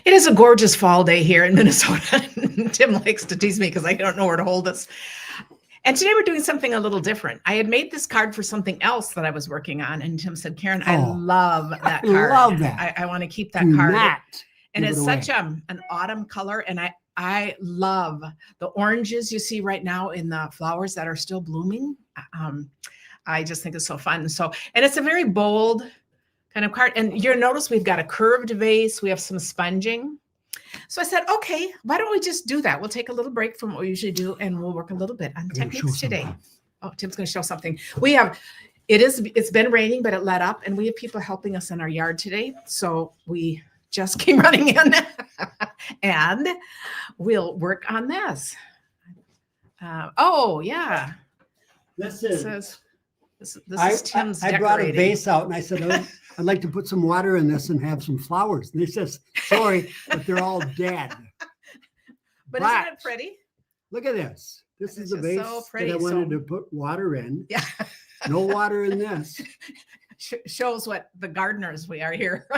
It is a gorgeous fall day here in Minnesota. Tim likes to tease me because I don't know where to hold this. And today we're doing something a little different. I had made this card for something else that I was working on. And Tim said, Karen, I love that card. I love that. I want to keep that card. And it's such an autumn color. And I love the oranges you see right now in the flowers that are still blooming. I just think it's so fun. And it's a very bold kind of card. And you'll notice we've got a curved vase. We have some sponging. So I said, okay, why don't we just do that? We'll take a little break from what we usually do and we'll work a little bit on techniques today. Oh, Tim's going to show something. It's been raining, but it let up and we have people helping us in our yard today. So we just came running in and we'll work on this. Oh yeah. This is Tim's I brought a vase out and I said, I'd like to put some water in this and have some flowers. And he says, sorry, but they're all dead. But isn't it pretty? Look at this. This is the vase that I wanted to put water in. Yeah. No water in this. Shows what the gardeners we are here.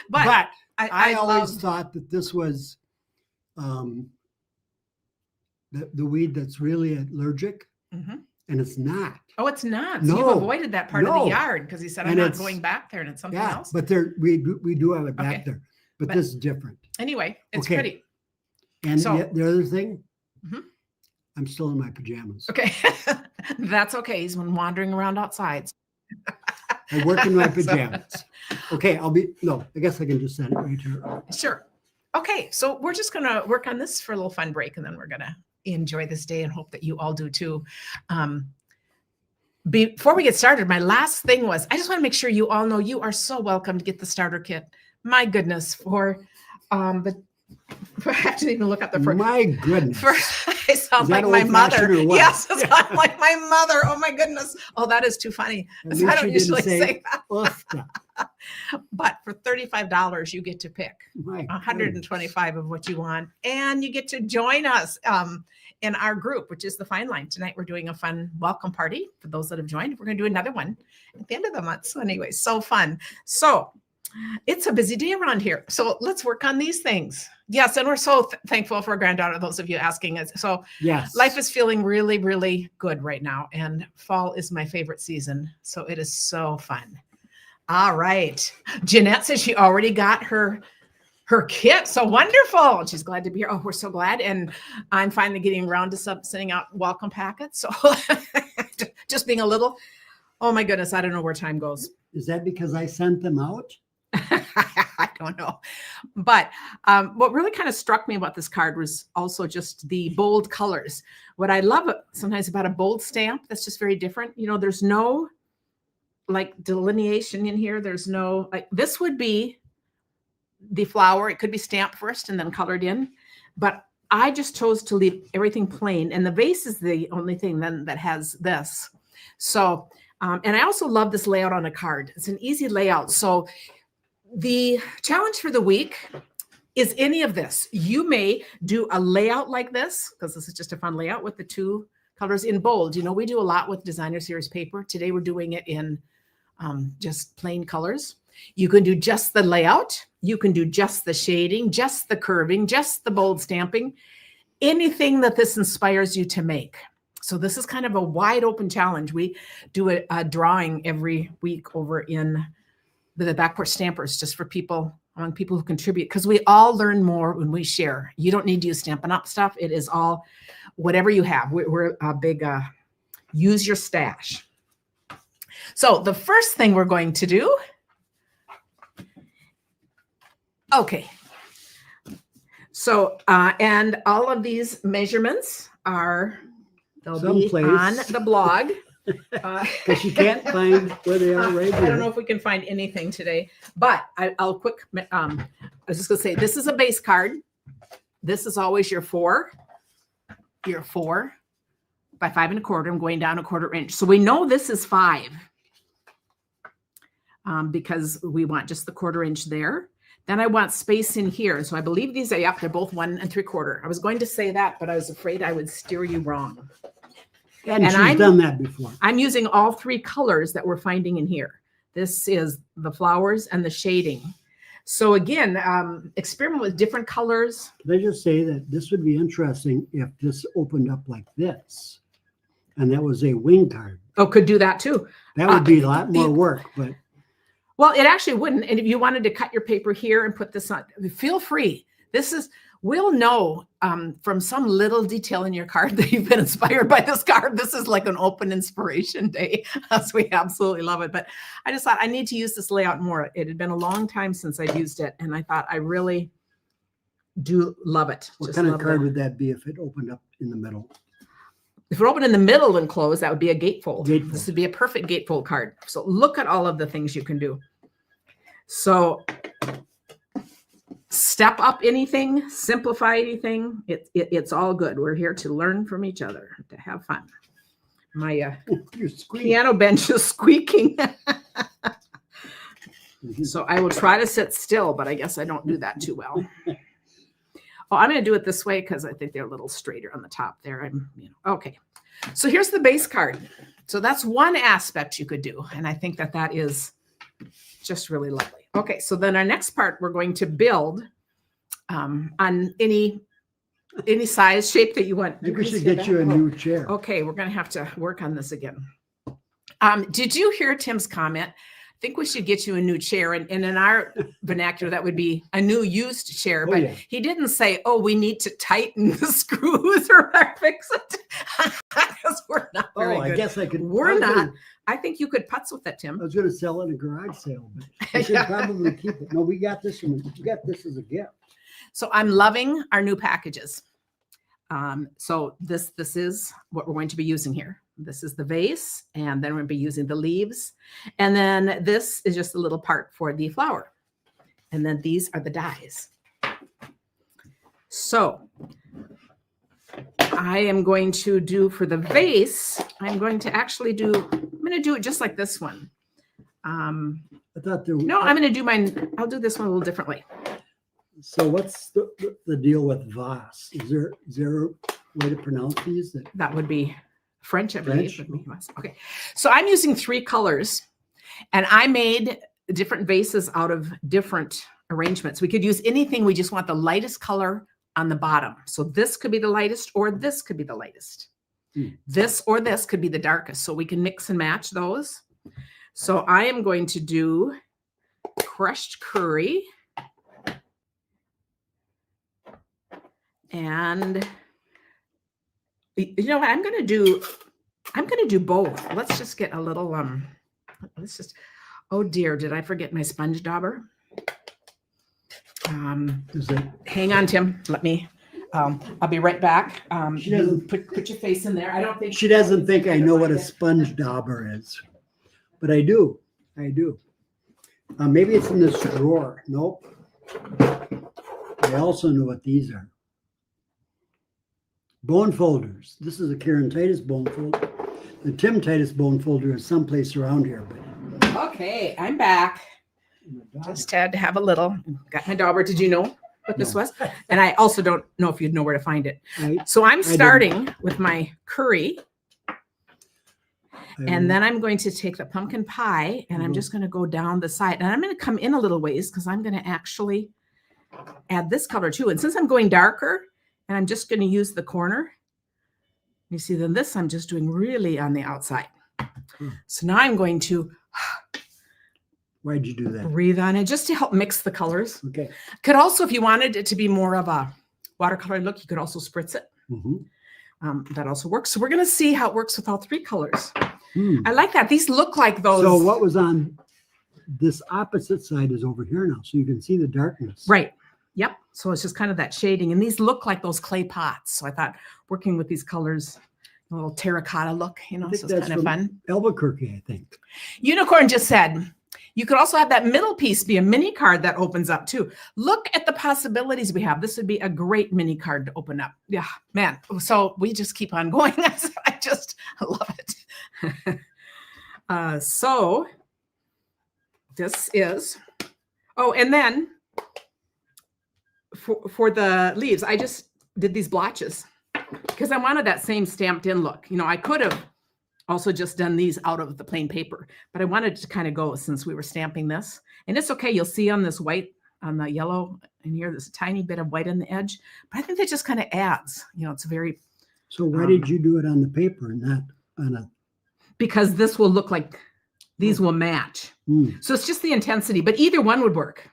but I always thought that this was the weed that's really allergic. Mm-hmm. And it's not. Oh, it's not. So you've avoided that part of the yard because he said, I'm not going back there and it's something else. But we do have it back there. But this is different. Anyway, it's pretty. And the other thing, I'm still in my pajamas. Okay. That's okay. He's been wandering around outside. I work in my pajamas. Okay, I guess I can just set it right here. Sure. Okay, so we're just going to work on this for a little fun break and then we're going to enjoy this day and hope that you all do too. Before we get started, my last thing was, I just want to make sure you all know you are so welcome to get the starter kit. My goodness, I have to even look up the first. My goodness. I sound like my mother. Yes, I sound like my mother. Oh my goodness. Oh, that is too funny. I don't usually say that. But for $35, you get to pick 125 of what you want. And you get to join us in our group, which is the Fine Line. Tonight, we're doing a fun welcome party for those that have joined. We're going to do another one at the end of the month. So anyway, so fun. So it's a busy day around here. So let's work on these things. Yes. And we're so thankful for our granddaughter, those of you asking us. So yes, life is feeling really, really good right now. And fall is my favorite season. So it is so fun. All right. Jeanette says she already got her kit. So wonderful. She's glad to be here. Oh, we're so glad. And I'm finally getting around to sending out welcome packets. So just being a little, oh my goodness, I don't know where time goes. Is that because I sent them out? I don't know. But what really kind of struck me about this card was also just the bold colors. What I love sometimes about a bold stamp, that's just very different. You know, there's no like delineation in here. There's no, like, this would be the flower. It could be stamped first and then colored in. But I just chose to leave everything plain. And the vase is the only thing then that has this. So, and I also love this layout on a card. It's an easy layout. So the challenge for the week is any of this. You may do a layout like this, because this is just a fun layout with the two colors in bold. You know, we do a lot with designer series paper. Today we're doing it in just plain colors. You can do just the layout. You can do just the shading, just the curving, just the bold stamping, anything that this inspires you to make. So this is kind of a wide open challenge. We do a drawing every week over in the Back Porch Stampers, just for people, among people who contribute, because we all learn more when we share. You don't need to use Stampin' Up! Stuff. It is all whatever you have. We're a big use your stash. So the first thing we're going to do, okay. So, and all of these measurements they'll be on the blog. Because you can't find where they are right here. I don't know if we can find anything today, but I was just going to say, this is a base card. This is always your 4 by 5 1/4. I'm going down 1/4 inch. So we know this is 5 because we want just the 1/4 inch there. Then I want space in here. So I believe these are, they're both 1 3/4. I was going to say that, but I was afraid I would steer you wrong. And she's done that before. I'm using all 3 colors that we're finding in here. This is the flowers and the shading. So again, experiment with different colors. Could I just say that this would be interesting if this opened up like this, and that was a wing card. Oh, could do that too. That would be a lot more work, but Well, it actually wouldn't. And if you wanted to cut your paper here and put this on, feel free. We'll know from some little detail in your card that you've been inspired by this card. This is like an open inspiration day. So we absolutely love it. But I just thought I need to use this layout more. It had been a long time since I've used it. And I thought I really do love it. what Just kind of love card it. would that be if it opened up in the middle? If it opened in the middle and closed, that would be a gatefold. Gatefold. This would be a perfect gatefold card. So look at all of the things you can do. So step up anything, simplify anything. It's all good. We're here to learn from each other, to have fun. My You're squeaking. piano bench is squeaking. So I will try to sit still, but I guess I don't do that too well. Oh, I'm going to do it this way because I think they're a little straighter on the top there. Okay. So here's the base card. So that's one aspect you could do. And I think that is just really lovely. Okay. So then our next part, we're going to build on any size, shape that you want. Maybe we should get you a new chair. Okay. We're going to have to work on this again. Did you hear Tim's comment? I think we should get you a new chair. And in our vernacular, that would be a new used chair. But yeah. he didn't say, oh, we need to tighten the screws or fix it. Because we're not very good. I guess I could. We're not. I think you could putz with it, Tim. I was going to sell it in a garage sale, but I should Yeah. probably keep it. No, we got this one. We got this as a gift. So I'm loving our new packages. So this is what we're going to be using here. This is the vase, and then we're going to be using the leaves. And then this is just a little part for the flower. And then these are the dies. So I am going to do for the vase, I'm going to do it just like this one. I thought there was. No, I'm going to do mine. I'll do this one a little differently. So what's the deal with vase? Is there a way to pronounce these? That would be French, I believe. French. Okay. So I'm using 3 colors, and I made different vases out of different arrangements. We could use anything. We just want the lightest color on the bottom. So this could be the lightest, or this could be the lightest. This or this could be the darkest. So we can mix and match those. So I am going to do crushed curry. And you know what I'm going to do both. Let's just get a little oh dear, did I forget my sponge dauber? Hang on, Tim. Let me I'll be right back. She doesn't put your face in there. I don't think She doesn't think I know what a sponge dauber is, but I do. Maybe it's in this drawer. Nope. I also know what these are. Bone folders. This is a Karen Titus bone folder. The Tim Titus bone folder is someplace around here. But okay, I'm back. Just had to have a little. Got my dauber. Did you know what this was? And I also don't know if you'd know where to find it. So I'm starting with my curry. And then I'm going to take the pumpkin pie and I'm just going to go down the side. And I'm going to come in a little ways because I'm going to actually add this color too. And since I'm going darker, and I'm just going to use the corner. You see, then this I'm just doing really on the outside. So now I'm going to why'd you do that? Breathe on it just to help mix the colors. Okay. Could also, if you wanted it to be more of a watercolor look, you could also spritz it. That also works. So we're going to see how it works with all 3 colors. I like that. These look like those. So what was on this opposite side is over here now. So you can see the darkness. Right. Yep. So it's just kind of that shading. And these look like those clay pots. So I thought working with these colors, a little terracotta look, so it's kind of fun. Albuquerque, I think. Unicorn just said, you could also have that middle piece be a mini card that opens up too. Look at the possibilities we have. This would be a great mini card to open up. Yeah, man. So we just keep on going. I just love it. So this is, and then for the leaves, I just did these blotches because I wanted that same stamped in look. I could have also just done these out of the plain paper, but I wanted to kind of go since we were stamping this. And it's okay. You'll see on this white on the yellow in here. There's a tiny bit of white on the edge, but I think that just kind of adds, it's a very, So why did you do it on the paper and not on a? because this will look like these will match. So it's just the intensity, but either one would work.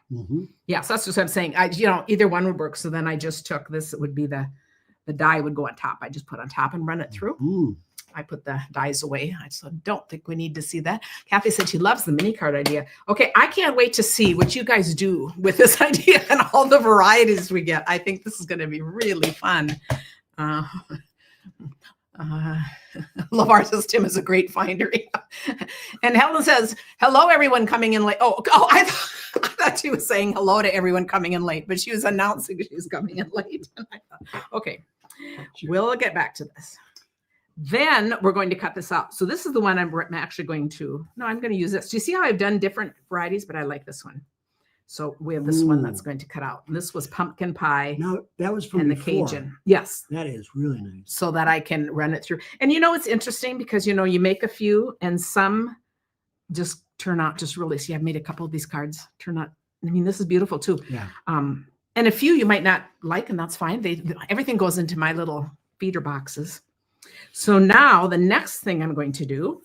Yeah, so that's just what I'm saying. Either one would work. So then I just took this. It would be the die would go on top. I just put on top and run it through. I put the dies away. I just don't think we need to see that. Kathy said she loves the mini card idea. Okay, I can't wait to see what you guys do with this idea and all the varieties we get. I think this is going to be really fun. Love our system is a great finder. And Helen says, hello, everyone coming in late. I thought she was saying hello to everyone coming in late, but she was announcing she was coming in late. And I thought, okay, we'll get back to this. Then we're going to cut this out. So this is the one I'm actually going to, I'm going to use this. Do you see how I've done different varieties, but I like this one. So we have this one that's going to cut out. And this was pumpkin pie. Now that was from and the before. Cajun. Yes. That is really nice. So that I can run it through. And it's interesting because, you make a few and some just turn out just really, see, I've made a couple of these cards turn out. I mean, this is beautiful too. Yeah. And a few you might not like, and that's fine. Everything goes into my little feeder boxes. So now the next thing I'm going to do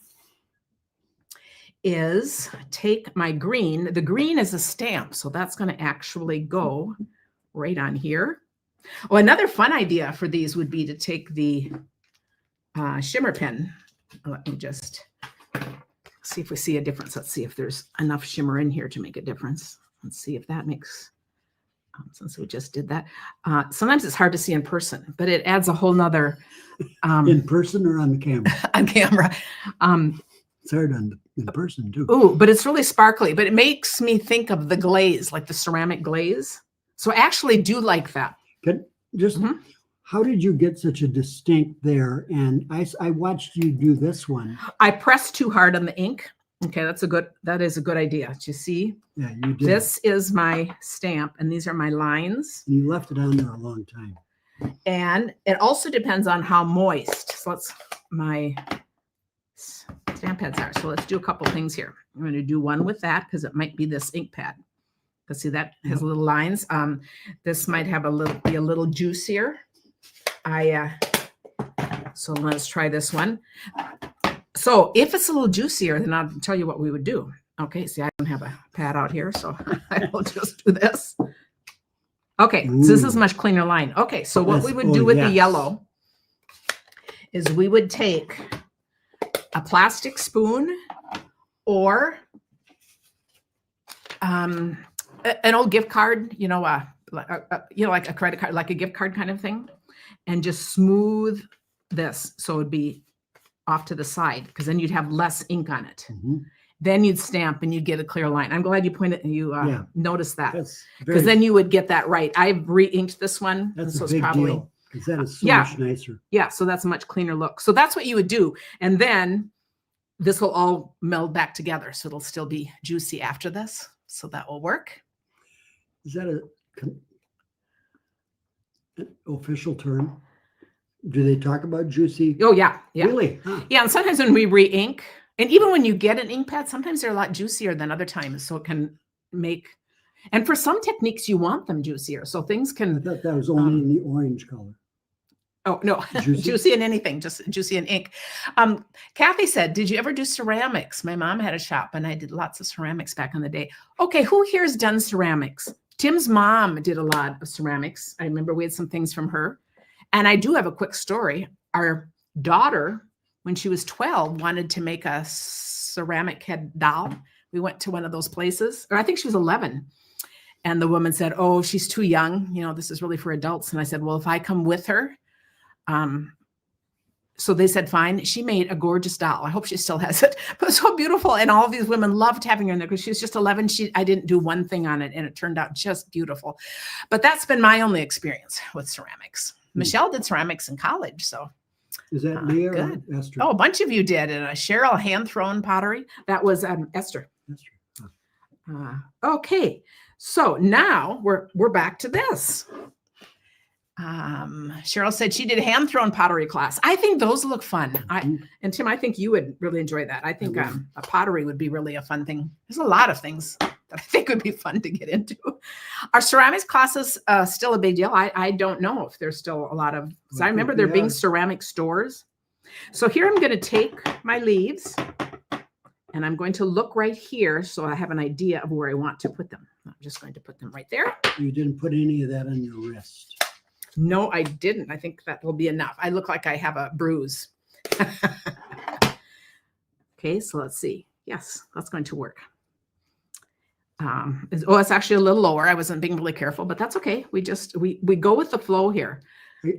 is take my green. The green is a stamp, so that's going to actually go right on here. Oh, another fun idea for these would be to take the shimmer pen. Let me just see if we see a difference. Let's see if there's enough shimmer in here to make a difference. Let's see if that makes, since we just did that. Sometimes it's hard to see in person, but it adds a whole nother. In person or on the camera? On camera. It's hard in person too. Ooh, but it's really sparkly, but it makes me think of the glaze, like the ceramic glaze. So I actually do like that. How did you get such a distinct there? And I watched you do this one. I pressed too hard on the ink. Okay, that is a good idea. Do you see? Yeah, you did. This is my stamp, and these are my lines. And you left it on there a long time. And it also depends on how moist. So my stamp pads are. So let's do a couple things here. I'm going to do one with that because it might be this ink pad. Because see that has little lines. This might have be a little juicier. So let's try this one. So if it's a little juicier, then I'll tell you what we would do. Okay, see, I don't have a pad out here, so I will just do this. Okay, so this is a much cleaner line. Okay, so what we would do with the yellow is we would take a plastic spoon or an old gift card, like a credit card, like a gift card kind of thing, and just smooth this so it'd be off to the side because then you'd have less ink on it. Then you'd stamp and you'd get a clear line. I'm glad you pointed and you noticed that because then you would get that right. I've re-inked this one. That's so a big deal because that is so much nicer. Yeah, so that's a much cleaner look. So that's what you would do. And then this will all meld back together. So it'll still be juicy after this. So that will work. Is that an official term? Do they talk about juicy? Oh, yeah. Really? Huh. Yeah, and sometimes when we re-ink, and even when you get an ink pad, sometimes they're a lot juicier than other times. So it can make, and for some techniques, you want them juicier. So things can. I thought that was only in the orange color. Oh, no, juicy in anything, just juicy in ink. Kathy said, did you ever do ceramics? My mom had a shop and I did lots of ceramics back in the day. Okay, who here has done ceramics? Tim's mom did a lot of ceramics. I remember we had some things from her. And I do have a quick story. Our daughter, when she was 12, wanted to make a ceramic head doll. We went to one of those places, or I think she was 11. And the woman said, oh, she's too young. This is really for adults. And I said, well, if I come with her. So they said, fine. She made a gorgeous doll. I hope she still has it. But it was so beautiful. And all of these women loved having her in there because she was just 11. I didn't do one thing on it and it turned out just beautiful. But that's been my only experience with ceramics. Michelle did ceramics in college. So is that Leah or Esther? Oh, a bunch of you did. And Cheryl hand-thrown pottery. That was Esther. Huh. Okay. So now we're back to this. Cheryl said she did hand thrown pottery class. I think those look fun. And Tim, I think you would really enjoy that. I think a pottery would be really a fun thing. There's a lot of things that that I think would be fun to get into. Are ceramics classes still a big deal? I don't know if there's still a lot of, because I remember there being ceramic stores. So here I'm going to take my leaves and I'm going to look right here so I have an idea of where I want to put them. I'm just going to put them right there. You didn't put any of that on your wrist. No, I didn't. I think that will be enough. I look like I have a bruise. Okay, so let's see. Yes, that's going to work. It's actually a little lower. I wasn't being really careful, but that's okay. We go with the flow here.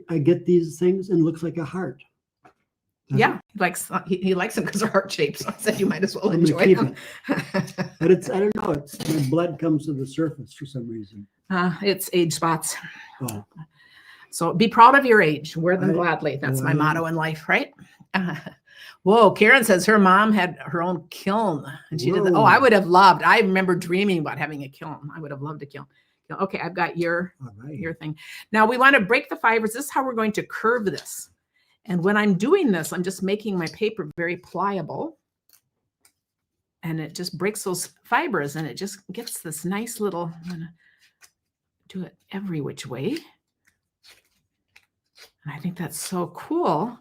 I get these things and it looks like a heart. Yeah, he likes them because they're heart shaped. So I said you might as well enjoy them. But I don't know. My blood comes to the surface for some reason. It's age spots. Oh. So be proud of your age. Wear them gladly. That's my motto in life, right? Whoa, Karen says her mom had her own kiln. And she did that. Oh, I would have loved. I remember dreaming about having a kiln. I would have loved a kiln. Okay, I've got your thing. Now we want to break the fibers. This is how we're going to curve this. And when I'm doing this, I'm just making my paper very pliable. And it just breaks those fibers and it just gets this nice little, I'm going to do it every which way. And I think that's so cool.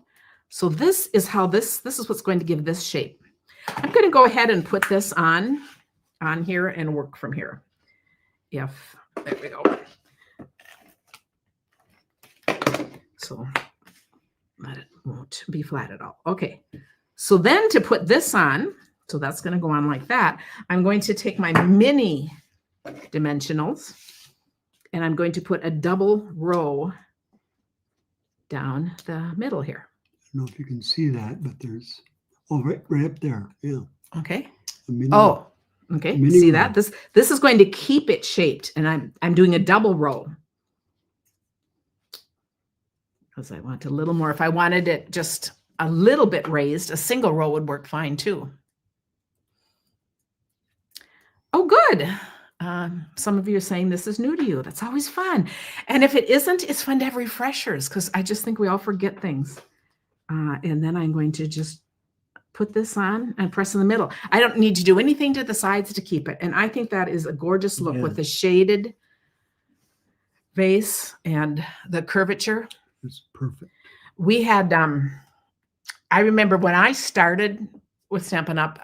So this is how this is what's going to give this shape. I'm going to go ahead and put this on here and work from here. There we go. So it won't be flat at all. Okay. So then to put this on, so that's going to go on like that. I'm going to take my mini dimensionals and I'm going to put a double row down the middle here. I don't know if you can see that, but there's, right up there. Yeah. Okay. Oh, okay. See that? This is going to keep it shaped, and I'm doing a double row because I want a little more. If I wanted it just a little bit raised, a single row would work fine too. Oh, good. Some of you are saying this is new to you. That's always fun. And if it isn't, it's fun to have refreshers because I just think we all forget things. And then I'm going to just put this on and press in the middle. I don't need to do anything to the sides to keep it. And I think that is a gorgeous look with the shaded vase and the curvature. It's perfect. We had, I remember when I started with Stampin' Up,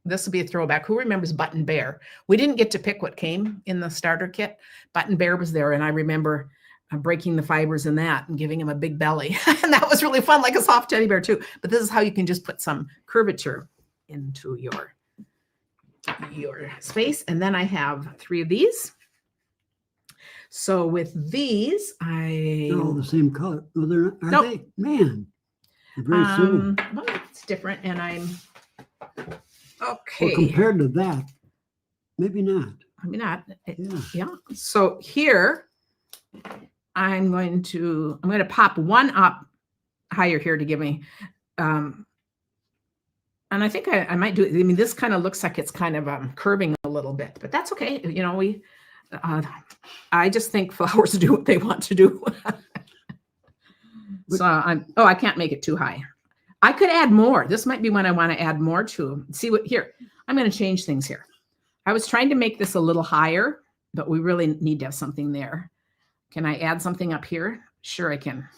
this will be a throwback. Who remembers Button Bear? We didn't get to pick what came in the starter kit. Button Bear was there. And I remember breaking the fibers in that and giving him a big belly. And that was really fun, like a soft teddy bear too. But this is how you can just put some curvature into your space. And then I have 3 of these. So with these, they're all the same color. No, they're not. Are they? Man, they're very similar. Well, it's different. And I'm okay. Well, compared to that, maybe not. Maybe not. Yeah. So here, I'm going to pop one up higher here to give me, and I think I might do it. I mean, this kind of looks like it's kind of curving a little bit, but that's okay. You know, I just think flowers do what they want to do. So I can't make it too high. I could add more. This might be one I want to add more to. See what here, I'm going to change things here. I was trying to make this a little higher, but we really need to have something there. Can I add something up here? Sure, I can.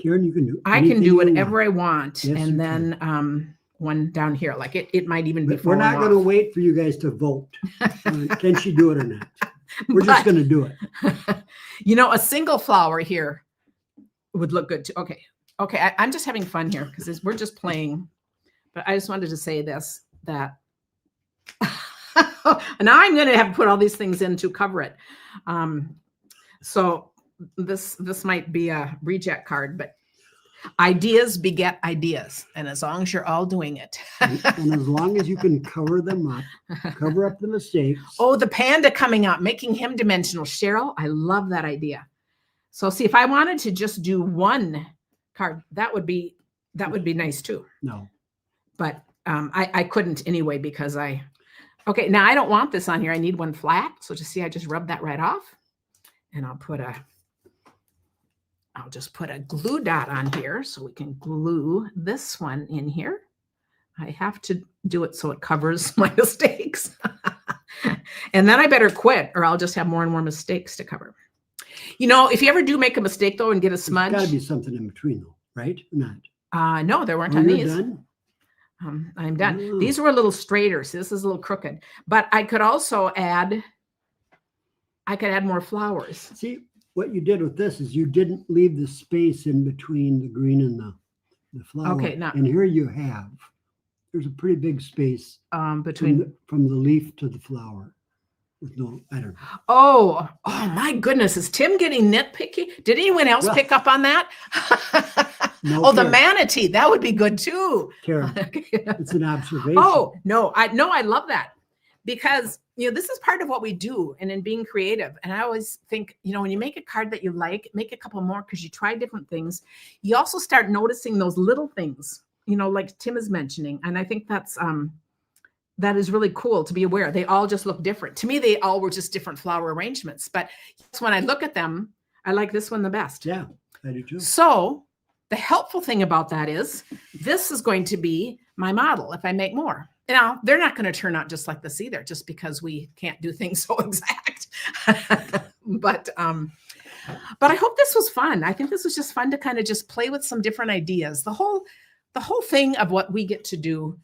Karen, you can do. I can do whatever I want, yes, and then one down here, like it might even be. But we're not going to wait for you guys to vote. Can she do it or not? We're just going to do it. You know, a single flower here would look good too. Okay, I'm just having fun here because we're just playing. But I just wanted to say this that. Now I'm going to have to put all these things in to cover it. So this might be a reject card, but ideas beget ideas. And as long as you're all doing it. And as long as you can cover them up, cover up the mistakes. Oh, the panda coming up, making him dimensional. Cheryl, I love that idea. So see, if I wanted to just do one card, that would be nice too. No. But I couldn't anyway because okay, now I don't want this on here. I need one flat. So just see, I just rubbed that right off. And I'll just put a glue dot on here so we can glue this one in here. I have to do it so it covers my mistakes. And then I better quit or I'll just have more and more mistakes to cover. If you ever do make a mistake though and get a smudge. There's got to be something in between though, right? Not. No, there weren't Oh, on you're these. done? I'm done. Oh. These were a little straighter. So this is a little crooked, but I could also add more flowers. See, what you did with this is you didn't leave the space in between the green and the flower. Okay, now and here you have, there's a pretty big space between from the leaf to the flower. With no, I don't know. Oh my goodness. Is Tim getting nitpicky? Did anyone else pick up on that? No, the manatee. That would be good too. Karen, it's an observation. Oh, no, I love that because, this is part of what we do and in being creative. And I always think, when you make a card that you like, make a couple more because you try different things. You also start noticing those little things, like Tim is mentioning. And I think that is really cool to be aware. They all just look different. To me, they all were just different flower arrangements. But when I look at them, I like this one the best. Yeah, I do too. So the helpful thing about that is this is going to be my model if I make more. Now, they're not going to turn out just like this either, just because we can't do things so exact. But I hope this was fun. I think this was just fun to kind of just play with some different ideas. The whole thing of what we get to do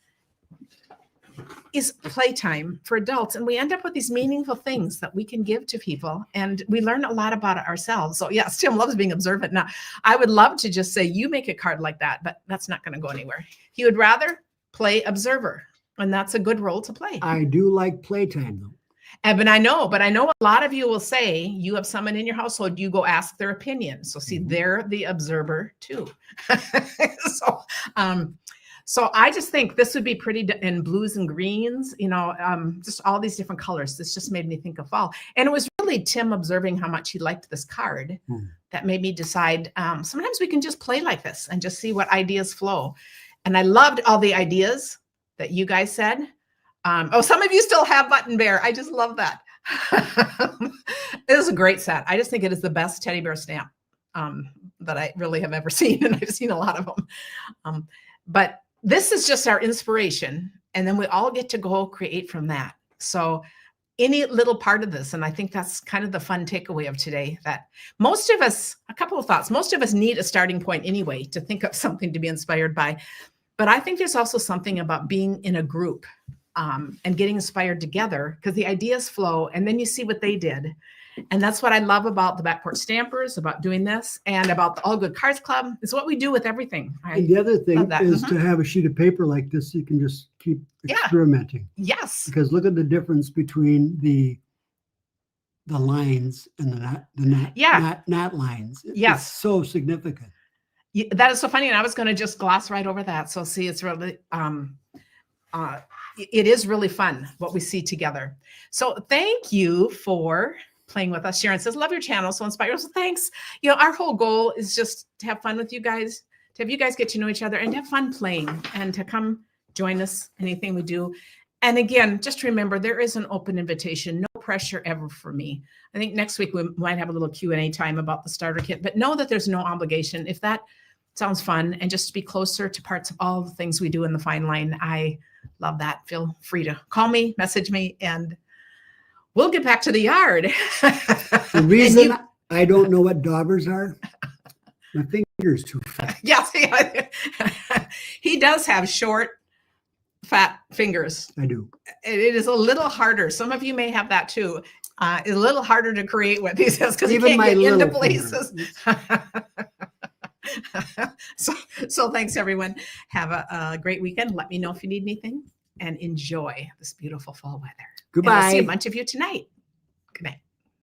is playtime for adults. And we end up with these meaningful things that we can give to people. And we learn a lot about it ourselves. So yes, Tim loves being observant. Now, I would love to just say, you make a card like that, but that's not going to go anywhere. He would rather play observer. And that's a good role to play. I do like playtime though. But I know a lot of you will say you have someone in your household, you go ask their opinion. So see, they're the observer too. So I just think this would be pretty in blues and greens, just all these different colors. This just made me think of fall. And it was really Tim observing how much he liked this card that made me decide sometimes we can just play like this and just see what ideas flow. And I loved all the ideas that you guys said. Some of you still have Button Bear. I just love that. It is a great set. I just think it is the best teddy bear stamp that I really have ever seen. And I've seen a lot of them. But this is just our inspiration. And then we all get to go create from that. So any little part of this, and I think that's kind of the fun takeaway of today, that most of us, a couple of thoughts, most of us need a starting point anyway to think of something to be inspired by. But I think there's also something about being in a group and getting inspired together because the ideas flow and then you see what they did. And that's what I love about the Backport Stampers, about doing this, and about the All Good Cards Club. It's what we do with everything. And the other thing is to have a sheet of paper like this, so you can just keep experimenting. Yes. Because look at the difference between the lines and the not lines. It's so significant. That is so funny. And I was going to just gloss right over that. So see, it's really, it is really fun what we see together. So thank you for playing with us. Sharon says, love your channel. So inspired. So thanks. Our whole goal is just to have fun with you guys, to have you guys get to know each other and have fun playing and to come join us, anything we do. And again, just remember, there is an open invitation, no pressure ever for me. I think next week we might have a little Q&A time about the starter kit, but know that there's no obligation. If that sounds fun and just to be closer to parts of all the things we do in the fine line, I love that. Feel free to call me, message me, and we'll get back to the yard. The reason I don't know what daubers are, my finger's too fat. Yes, he does have short, fat fingers. I do. It is a little harder. Some of you may have that too. It's a little harder to create with these because you can't get into places. So thanks everyone. Have a great weekend. Let me know if you need anything and enjoy this beautiful fall weather. Goodbye. And I'll see a bunch of you tonight. Good night.